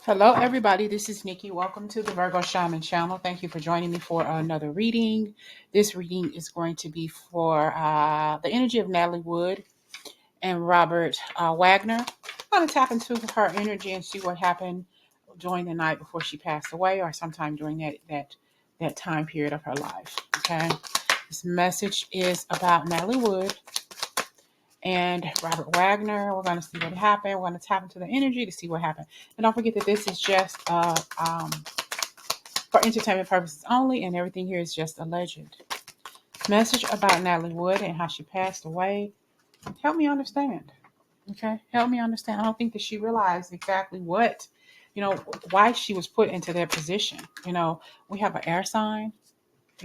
Hello, everybody. This is Nikki. Welcome to the Virgo Shaman channel. Thank you for joining me for another reading. This reading is going to be for the energy of Natalie Wood and Robert Wagner. I'm going to tap into her energy and see what happened during the night before she passed away, or sometime during that time period of her life. Okay. This message is about Natalie Wood and Robert Wagner. We're going to see what happened. We're going to tap into the energy to see what happened. And don't forget that this is just for entertainment purposes only, and everything here is just alleged. Message about Natalie Wood and how she passed away. Help me understand. Okay? Help me understand. I don't think that she realized exactly why she was put into that position. We have an air sign.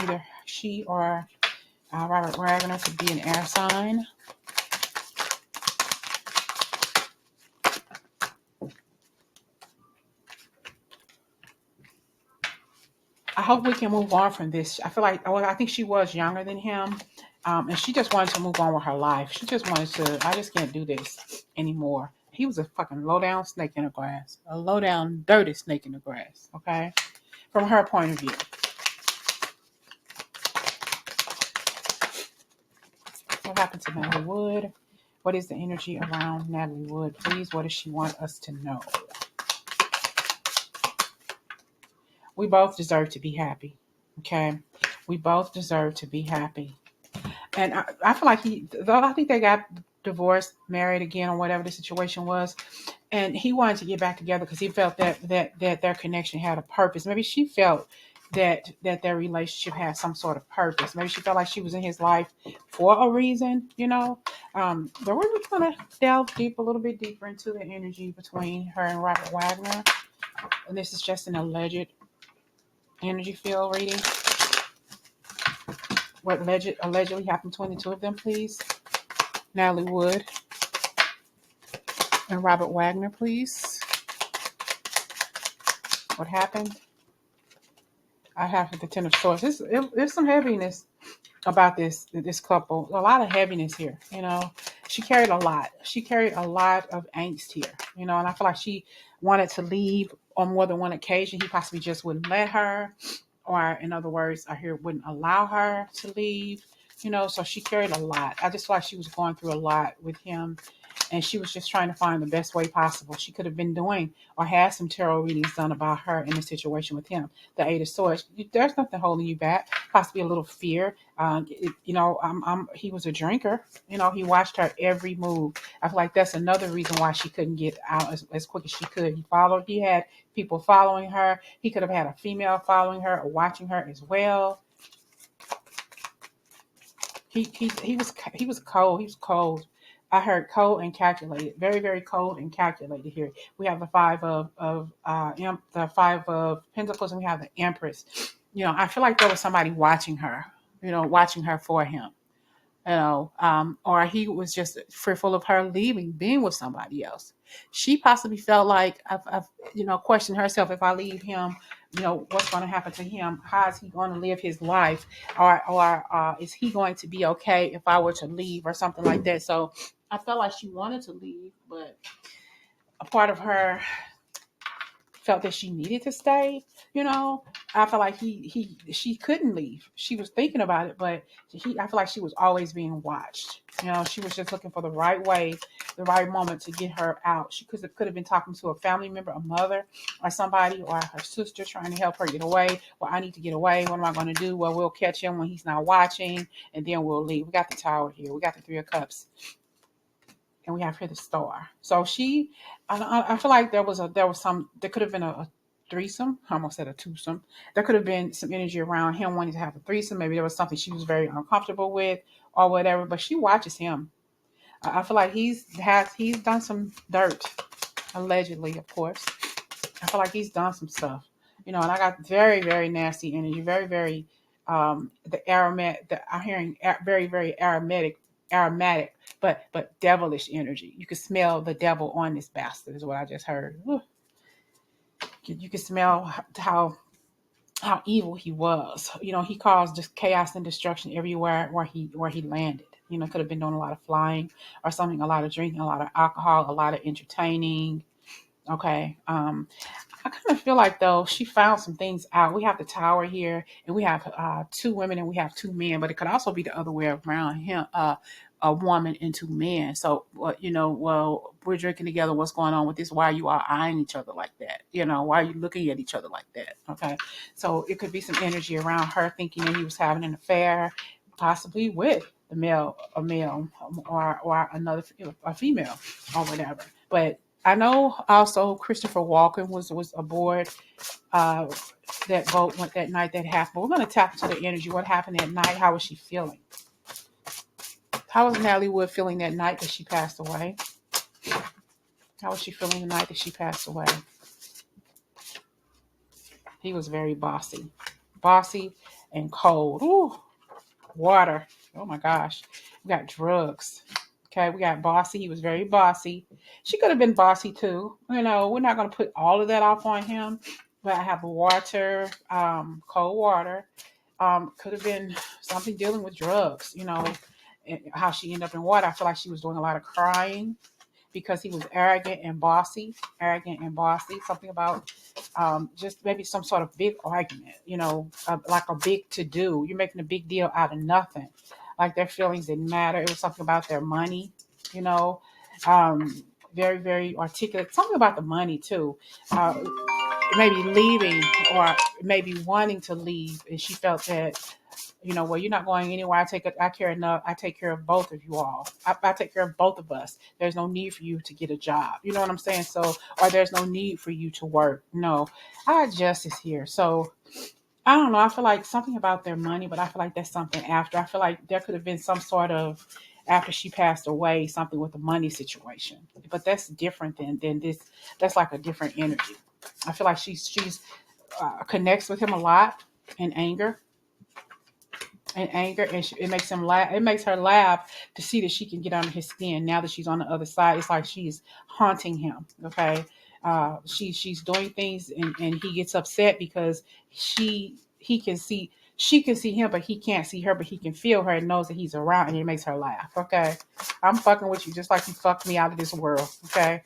Either she or Robert Wagner could be an air sign. I hope we can move on from this. I think she was younger than him. And she just wanted to move on with her life. She just wanted to, I just can't do this anymore. He was a fucking low down snake in the grass. A low down, dirty snake in the grass. Okay? From her point of view. What happened to Natalie Wood? What is the energy around Natalie Wood? Please, what does she want us to know? We both deserve to be happy. Okay? We both deserve to be happy. And I feel like I think they got divorced, married again, or whatever the situation was. And he wanted to get back together because he felt that their connection had a purpose. Maybe she felt that their relationship had some sort of purpose. Maybe she felt like she was in his life for a reason, But we're just going to delve a little bit deeper into the energy between her and Robert Wagner. And this is just an alleged energy field reading. What allegedly happened between the two of them, please. Natalie Wood and Robert Wagner, please. What happened? I have the Ten of Swords. There's some heaviness about this couple. A lot of heaviness here. She carried a lot. She carried a lot of angst here. And I feel like she wanted to leave on more than one occasion. He possibly just wouldn't let her, or in other words, I hear wouldn't allow her to leave. So she carried a lot. I just feel like she was going through a lot with him, and she was just trying to find the best way possible. She could have been doing or had some tarot readings done about her in the situation with him. The Eight of Swords. There's nothing holding you back. Possibly a little fear. He was a drinker. He watched her every move. I feel like that's another reason why she couldn't get out as quick as she could. He had people following her. He could have had a female following her or watching her as well. He was cold. He was cold. I heard cold and calculated. Very, very cold and calculated here. We have the five of Pentacles, and we have the Empress. I feel like there was somebody watching her. Watching her for him. Or he was just fearful of her leaving, being with somebody else. She possibly felt like I've questioned herself. If I leave him, what's going to happen to him? How is he going to live his life? Or is he going to be okay if I were to leave or something like that? So I felt like she wanted to leave, but a part of her felt that she needed to stay. I felt like she couldn't leave. She was thinking about it, but I feel like she was always being watched. She was just looking for the right way, the right moment to get her out. She could have been talking to a family member, a mother, or somebody, or her sister, trying to help her get away. Well, I need to get away. What am I going to do? Well, we'll catch him when he's not watching, and then we'll leave. We got the Tower here. We got the Three of Cups. And we have here the Star. So I feel like there could have been a threesome. I almost said a twosome. There could have been some energy around him wanting to have a threesome. Maybe there was something she was very uncomfortable with or whatever, but she watches him. I feel like he's done some dirt, allegedly, of course. I feel like he's done some stuff, and I got very, very nasty energy, very, very, the aromatic, I'm hearing very, very aromatic, but devilish energy. You can smell the devil on this bastard, is what I just heard. You can smell how evil he was. He caused just chaos and destruction everywhere where he landed. Could have been doing a lot of flying or something, a lot of drinking, a lot of alcohol, a lot of entertaining. Okay. I feel like though she found some things out. We have the tower here, and we have two women and we have two men, but it could also be the other way around. Him, a woman and two men. So, well, we're drinking together. What's going on with this? Why are you all eyeing each other like that? Why are you looking at each other like that? Okay, so it could be some energy around her thinking that he was having an affair, possibly with a male, or another, a female, or whatever. But I know also Christopher Walken was aboard uh, that boat went that night that happened. We're going to tap into the energy. What happened that night? How was she feeling? How was Natalie Wood feeling that night that she passed away? How was she feeling the night that she passed away? He was very bossy and cold. Ooh, water. Oh my gosh. We got drugs. Okay, we got bossy. He was very bossy. She could have been bossy too. We're not going to put all of that off on him. But I have water, cold water. Could have been something dealing with drugs, and how she ended up in water. I feel like she was doing a lot of crying because he was arrogant and bossy. Something about just maybe some sort of big argument, like a big to do. You're making a big deal out of nothing. Like their feelings didn't matter. It was something about their money, you know. Very, very articulate. Something about the money too. Maybe leaving or maybe wanting to leave, and she felt that, well, you're not going anywhere. I care enough. I take care of both of you all. I take care of both of us. There's no need for you to get a job. You know what I'm saying? So, or there's no need for you to work. No, I had justice here. So I don't know. I feel like something about their money, but I feel like that's something after. I feel like there could have been some sort of after she passed away, something with the money situation. But that's different than this. That's like a different energy. I feel like she's connects with him a lot in anger and it makes him laugh. It makes her laugh to see that she can get under his skin. Now that she's on the other side, it's like she's haunting him. Okay, she's doing things, and he gets upset because he can see she can see him, but he can't see her, but he can feel her and knows that he's around, and it makes her laugh. Okay, I'm fucking with you just like you fucked me out of this world. Okay,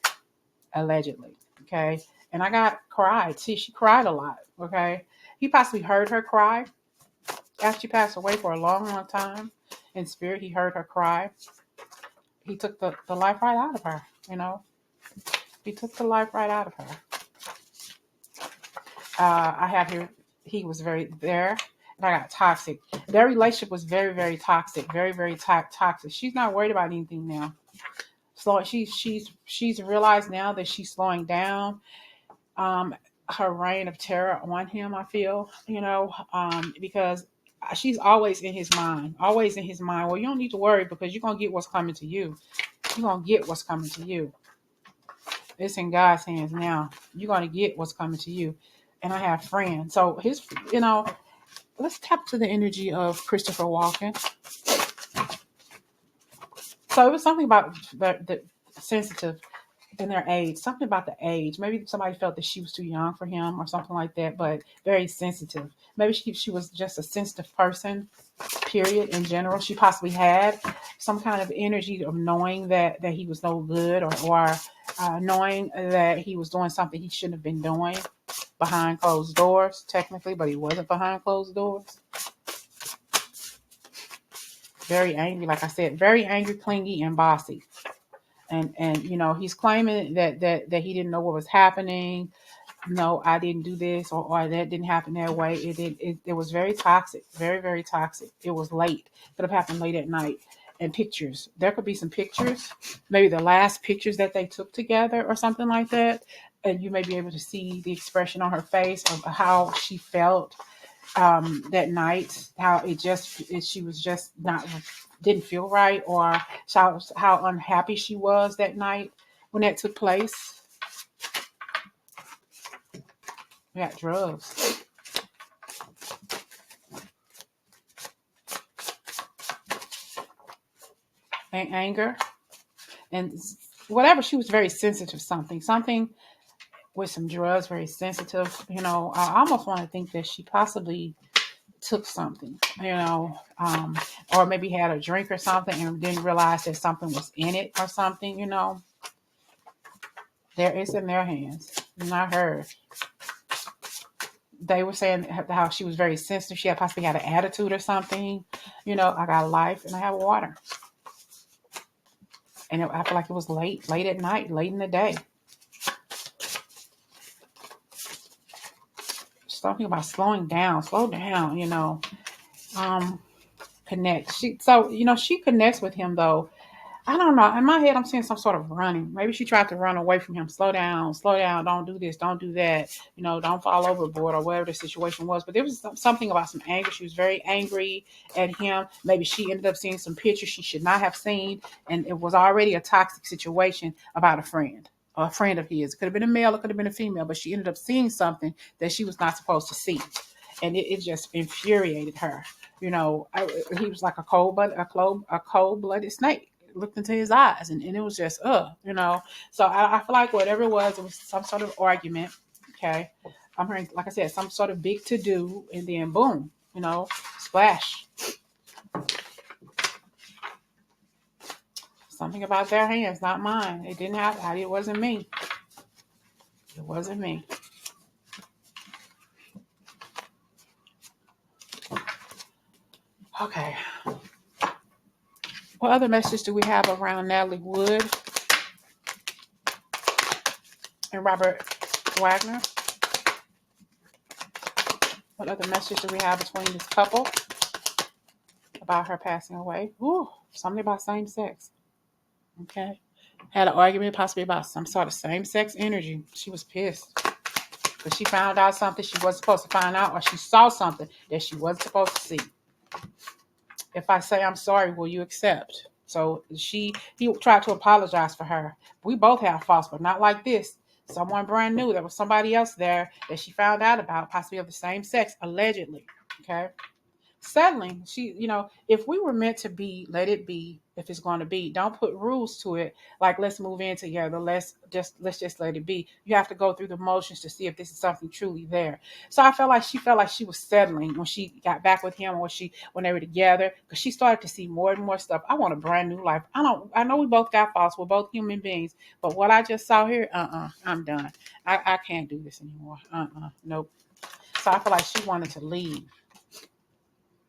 allegedly. Okay, and I got cried. See, she cried a lot. Okay, he possibly heard her cry after she passed away for a long, long time. In spirit, he heard her cry. He took the life right out of her, He took the life right out of her. I have here, he was very there, and I got toxic. Their relationship was very, very toxic, very, very toxic. She's not worried about anything now. So she's realized now that she's slowing down. Her reign of terror on him, I feel, because she's always in his mind, always in his mind. Well, you don't need to worry because you're going to get what's coming to you. You're going to get what's coming to you. It's in God's hands now. You're going to get what's coming to you. And I have friends. So let's tap to the energy of Christopher Walken. So it was something about the sensitive in their age, something about the age. Maybe somebody felt that she was too young for him or something like that, but very sensitive. Maybe she was just a sensitive person, period, in general. She possibly had some kind of energy of knowing that he was no good or knowing that he was doing something he shouldn't have been doing behind closed doors, technically, but he wasn't behind closed doors. Very angry, like I said, very angry, clingy, and bossy. And he's claiming that he didn't know what was happening. No, I didn't do this, or that didn't happen that way. It was very toxic, very, very toxic. It was late. It could have happened late at night. And pictures, there could be some pictures, maybe the last pictures that they took together or something like that, and you may be able to see the expression on her face of how she felt that night, how she was just not, didn't feel right, or how unhappy she was that night when that took place. We got drugs and anger and whatever. She was very sensitive, something with some drugs, very sensitive. I almost want to think that she possibly took something, or maybe had a drink or something and didn't realize that something was in it or something, There, it's in their hands. not her. They were saying how she was very sensitive. She had possibly had an attitude or something. I got life and I have water. And I feel like it was late at night, late in the day. Something about slowing down, slow down, connect. She connects with him though. I don't know. In my head, I'm seeing some sort of running. Maybe she tried to run away from him. Slow down, slow down. Don't do this. Don't do that. Don't fall overboard or whatever the situation was. But there was something about some anger. She was very angry at him. Maybe she ended up seeing some pictures she should not have seen. And it was already a toxic situation about a friend. Or a friend of his. It could have been a male. It could have been a female. But she ended up seeing something that she was not supposed to see. And it just infuriated her. He was like a cold-blooded snake. Looked into his eyes, and it was just so I feel like whatever it was some sort of argument. Okay, I'm hearing, like I said, some sort of big to do, and then boom, splash. Something about their hands, not mine. It didn't happen. It wasn't me. It wasn't me. Okay, what other message do we have around Natalie Wood and Robert Wagner? What other message do we have between this couple about her passing away? Ooh, something about same sex. Okay. Had an argument possibly about some sort of same sex energy. She was pissed because she found out something she wasn't supposed to find out, or she saw something that she wasn't supposed to see. If I say I'm sorry, will you accept? So he tried to apologize for her. We both have faults, but not like this. Someone brand new. There was somebody else there that she found out about, possibly of the same sex, allegedly. Okay. Settling, if we were meant to be, let it be. If it's going to be, don't put rules to it. Like, let's move in together. Let's just let it be. You have to go through the motions to see if this is something truly there. So I felt like she was settling when she got back with him, or when they were together, because she started to see more and more stuff. I want a brand new life. I know we both got faults. We're both human beings, but what I just saw here, I'm done. I can't do this anymore. Nope. So I feel like she wanted to leave.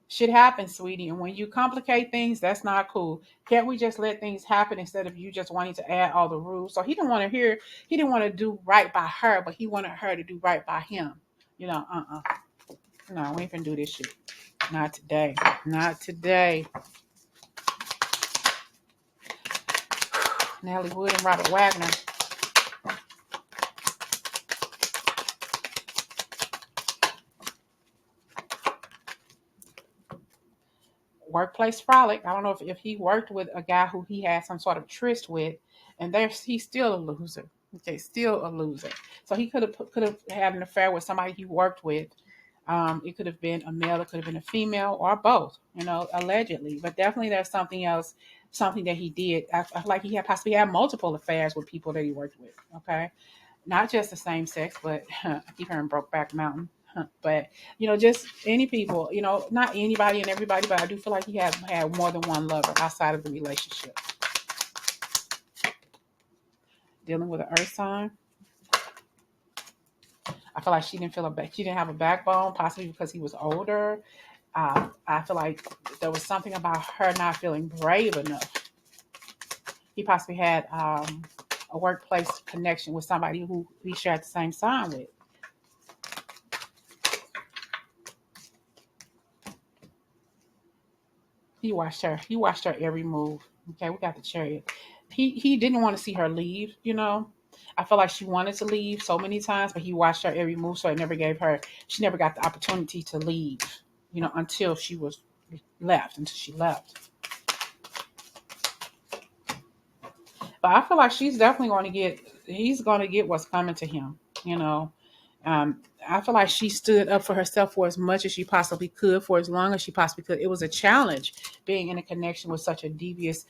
Shit happens, sweetie. And when you complicate things, that's not cool. Can't we just let things happen instead of you just wanting to add all the rules? So he didn't want to do right by her, but he wanted her to do right by him. No, we ain't finna do this shit. Not today. Not today. Natalie Wood and Robert Wagner. Workplace frolic. I don't know if he worked with a guy who he had some sort of tryst with, and he's still a loser. Okay, still a loser. So he could have had an affair with somebody he worked with. It could have been a male, it could have been a female, or both. Allegedly, but definitely there's something else, something that he did. I feel like he had possibly had multiple affairs with people that he worked with. Okay, not just the same sex, but I keep hearing Brokeback Mountain. But just any people, not anybody and everybody, but I do feel like he had more than one lover outside of the relationship. Dealing with an earth sign, I feel like she didn't have a backbone, possibly because he was older. I feel like there was something about her not feeling brave enough. He possibly had a workplace connection with somebody who he shared the same sign with. He watched her. He watched her every move. Okay, we got the chariot. He didn't want to see her leave. I felt like she wanted to leave so many times, but he watched her every move, so she never got the opportunity to leave. Until she left. But I feel like he's going to get what's coming to him. I feel like she stood up for herself for as much as she possibly could, for as long as she possibly could. It was a challenge being in a connection with such a devious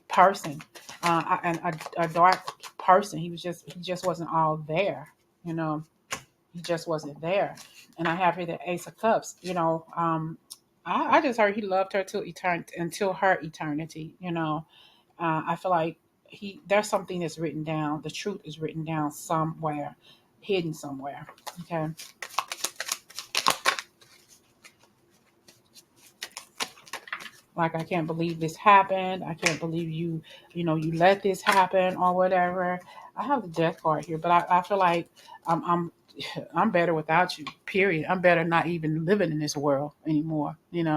person, and a dark person. He just wasn't all there. He just wasn't there. And I have here the Ace of Cups. I just heard he loved her until her eternity. I feel like there's something that's written down. The truth is written down somewhere. hidden somewhere. Okay. Like, I can't believe this happened. I can't believe you let this happen or whatever. I have the death card here, but I feel like I'm I'm better without you. Period. I'm better not even living in this world anymore. And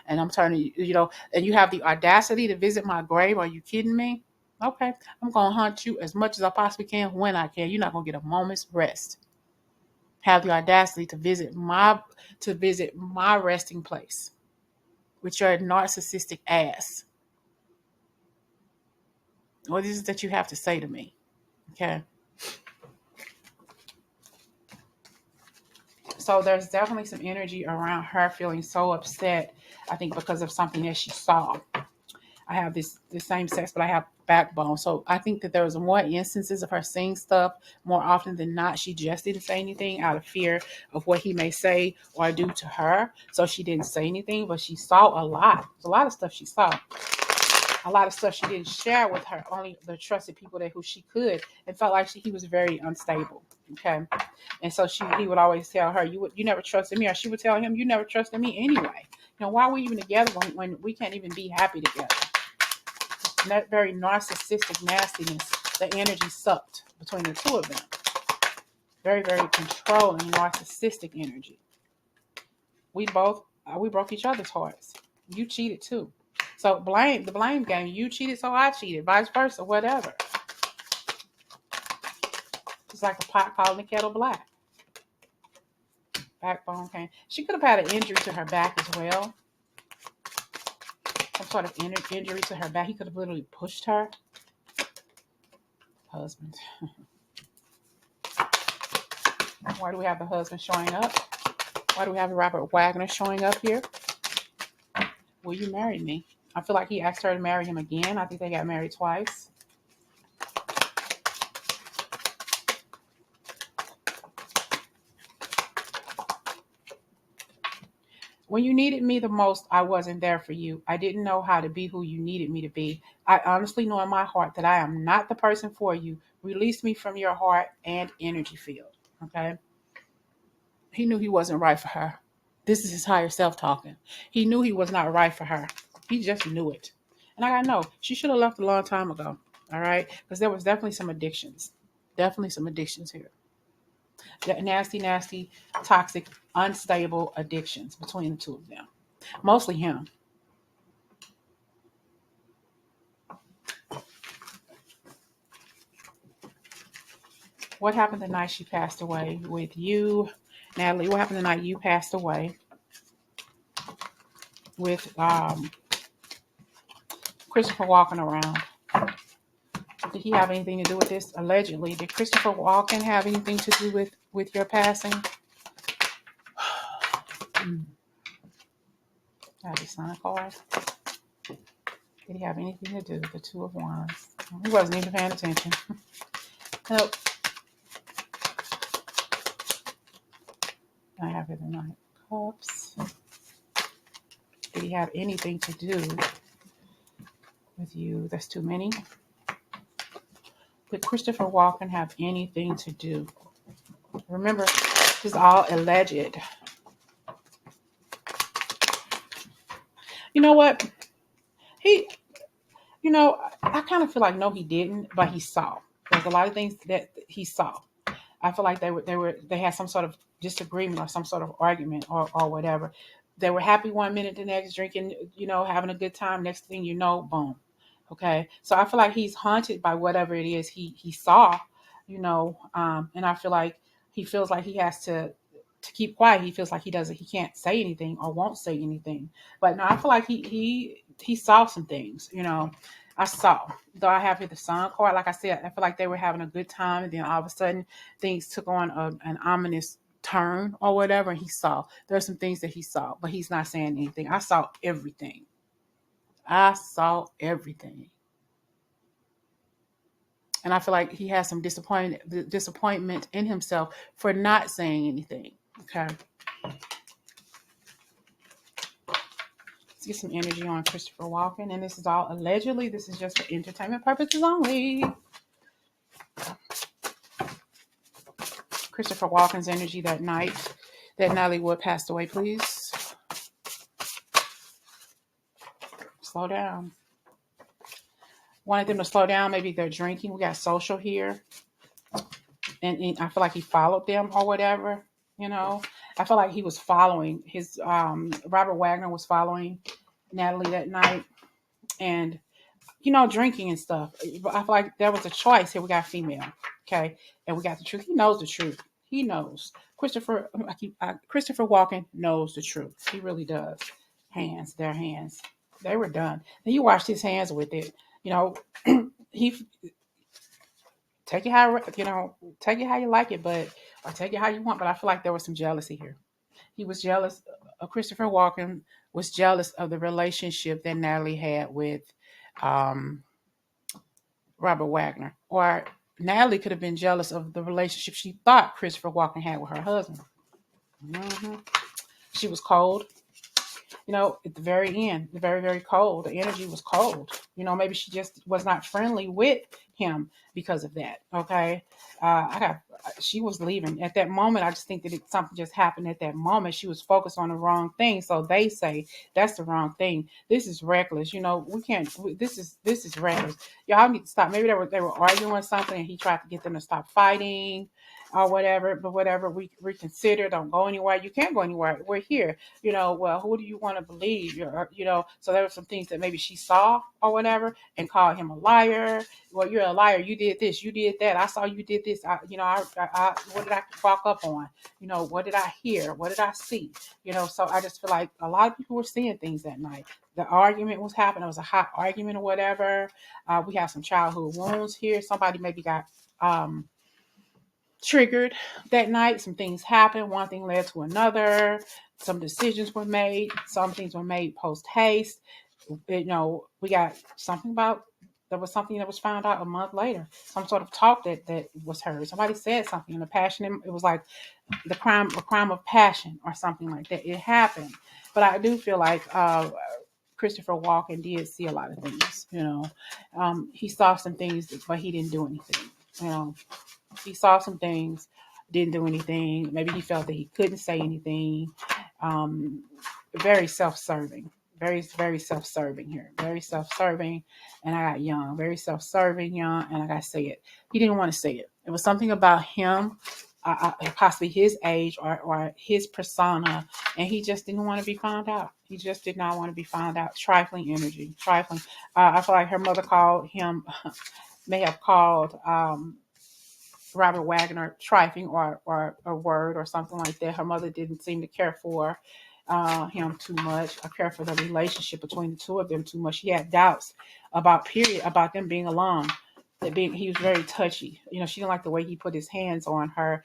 I'm turning, and you have the audacity to visit my grave. Are you kidding me? Okay, I'm gonna hunt you as much as I possibly can when I can. You're not gonna get a moment's rest. Have the audacity to visit my resting place with your narcissistic ass. What is it that you have to say to me? Okay. So there's definitely some energy around her feeling so upset, I think, because of something that she saw. I have the same sex, but I have backbone. So I think that there was more instances of her seeing stuff more often than not. She just didn't say anything out of fear of what he may say or do to her. So she didn't say anything, but she saw a lot. There's a lot of stuff she saw. A lot of stuff she didn't share with her, only the trusted people that who she could, and felt like he was very unstable. Okay. And so he would always tell her, you never trusted me, or she would tell him, you never trusted me anyway. Why are we even together when we can't even be happy together? And that very narcissistic nastiness, the energy sucked between the two of them. Very, very controlling, narcissistic energy. We broke each other's hearts. You cheated too. So the blame game. You cheated, so I cheated. Vice versa, whatever. It's like a pot calling the kettle black. Backbone pain. She could have had an injury to her back as well. Some sort of injury to her back. He could have literally pushed her. Husband. Why do we have the husband showing up? Why do we have Robert Wagner showing up here? Will you marry me? I feel like he asked her to marry him again. I think they got married twice. When you needed me the most, I wasn't there for you. I didn't know how to be who you needed me to be. I honestly know in my heart that I am not the person for you. Release me from your heart and energy field. Okay? He knew he wasn't right for her. This is his higher self talking. He knew he was not right for her. He just knew it. And I gotta know, she should have left a long time ago. All right? Because there was definitely some addictions. Definitely some addictions here. Nasty, nasty, toxic, unstable addictions between the two of them. Mostly him. What happened the night she passed away with you, Natalie? What happened the night you passed away with Christopher Walken around? Did he have anything to do with this? Allegedly, did Christopher Walken have anything to do with your passing? I have the sign card. Did he have anything to do with the Two of Wands? He wasn't even paying attention. Nope. I have it in my cups. Did he have anything to do with you? That's too many. Did Christopher Walken have anything to do? Remember, this is all alleged. You know what? I kind of feel like no, he didn't, but he saw. There's a lot of things that he saw. I feel like they had some sort of disagreement or some sort of argument or whatever. They were happy one minute, the next drinking, having a good time. Next thing you know, boom. Okay. So I feel like he's haunted by whatever it is he saw, and I feel like he feels like he has to keep quiet. He feels like he can't say anything or won't say anything. But no, I feel like he saw some things, I saw. Though I have here the sun card, like I said, I feel like they were having a good time, and then all of a sudden things took on an ominous turn or whatever. And he saw there's some things that he saw, but he's not saying anything. I saw everything. I saw everything. And I feel like he has some disappointment in himself for not saying anything. Okay. Let's get some energy on Christopher Walken. And this is all allegedly. This is just for entertainment purposes only. Christopher Walken's energy that night that Natalie Wood passed away, please. Slow down. Wanted them to slow down. Maybe they're drinking. We got social here. And I feel like he followed them or whatever, you know. I feel like he was following his, Robert Wagner was following Natalie that night. And, drinking and stuff. But I feel like there was a choice. Here we got female. Okay. And we got the truth. He knows the truth. He knows. Christopher Walken knows the truth. He really does. Their hands. They were done. And you washed his hands with it. He take it how take it how you like it, or take it how you want. But I feel like there was some jealousy here. He was jealous. Christopher Walken was jealous of the relationship that Natalie had with um, Robert Wagner, or Natalie could have been jealous of the relationship she thought Christopher Walken had with her husband. Mm-hmm. She was cold. At the very end, very, very cold. The energy was cold. Maybe she just was not friendly with him because of that. Okay. She was leaving at that moment. I just think that something just happened at that moment. She was focused on the wrong thing. So they say that's the wrong thing. This is reckless. We can't, this is reckless. Y'all need to stop. Maybe they were arguing something and he tried to get them to stop fighting or whatever, but whatever, we reconsider, don't go anywhere. You can't go anywhere. We're here. Well, who do you want to believe? So there were some things that maybe she saw or whatever and called him a liar. Well, you're a liar. You did this. You did that. I saw you did this. What did I walk up on? What did I hear? What did I see? So I just feel like a lot of people were seeing things that night. The argument was happening. It was a hot argument or whatever. We have some childhood wounds here. Somebody maybe got triggered that night. Some things happened. One thing led to another. Some decisions were made. Some things were made post haste. We got something about, there was something that was found out a month later. Some sort of talk that was heard. Somebody said something in a passion. It was like a crime of passion or something like that. It happened. But I do feel like Christopher Walken did see a lot of things. He saw some things, but he didn't do anything. He saw some things, didn't do anything. Maybe he felt that he couldn't say anything. Very self-serving. Very, very self-serving here. Very self-serving. And I got young. Very self-serving, young. And I got to say it. He didn't want to say it. It was something about him, possibly his age or his persona. And he just didn't want to be found out. He just did not want to be found out. Trifling energy. Trifling. I feel like her mother called him, may have called Robert Wagner trifling or a word or something like that. Her mother didn't seem to care for him too much, or care for the relationship between the two of them too much. She had doubts about them being alone. He was very touchy. She didn't like the way he put his hands on her.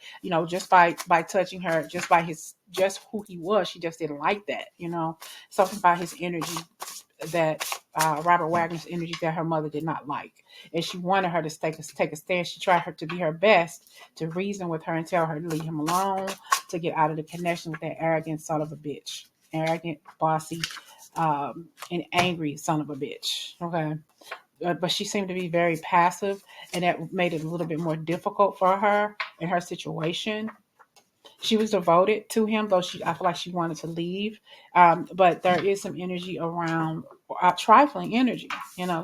Just by touching her, just who he was, she just didn't like that. Something about his energy that Robert Wagner's energy that her mother did not like, and she wanted her to take a stand. She tried to be her best to reason with her and tell her to leave him alone, to get out of the connection with that arrogant son of a bitch, arrogant, bossy, and angry son of a bitch. Okay, but she seemed to be very passive, and that made it a little bit more difficult for her in her situation. She was devoted to him, though I feel like she wanted to leave. But there is some energy around trifling energy,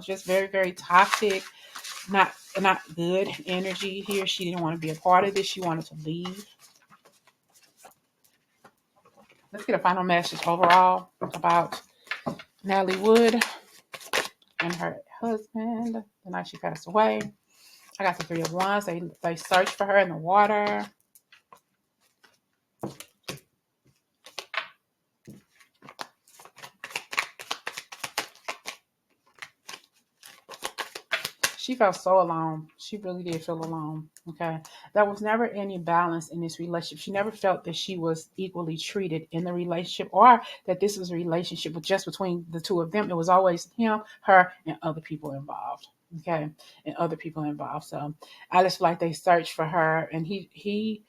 just very, very toxic, not good energy here. She didn't want to be a part of this. She wanted to leave. Let's get a final message overall about Natalie Wood and her husband the night she passed away. I got the Three of Wands. They searched for her in the water. She felt so alone. She really did feel alone. Okay. There was never any balance in this relationship. She never felt that she was equally treated in the relationship, or that this was a relationship just between the two of them. It was always him, her, and other people involved. Okay. And other people involved. So I just feel like they searched for her, and he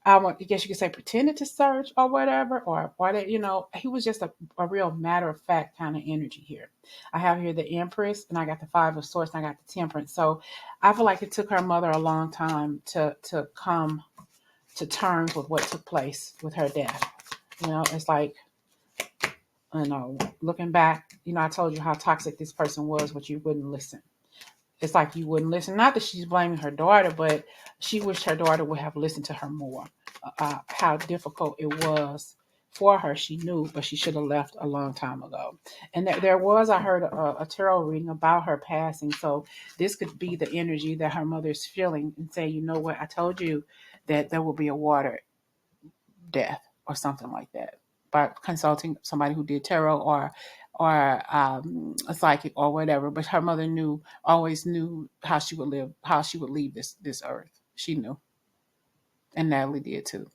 I guess you could say pretended to search or whatever, or that, he was just a real matter of fact kind of energy here. I have here the Empress, and I got the Five of Swords, and I got the Temperance. So I feel like it took her mother a long time to come to terms with what took place with her death. It's like, looking back, I told you how toxic this person was, but you wouldn't listen. It's like you wouldn't listen. Not that she's blaming her daughter, but she wished her daughter would have listened to her more. How difficult it was for her, she knew, but she should have left a long time ago. And there was, I heard a tarot reading about her passing. So this could be the energy that her mother's feeling and say, you know what, I told you that there will be a water death or something like that, by consulting somebody who did tarot or a psychic or whatever. But her mother always knew how she would live, how she would leave this earth. She knew, and Natalie did too.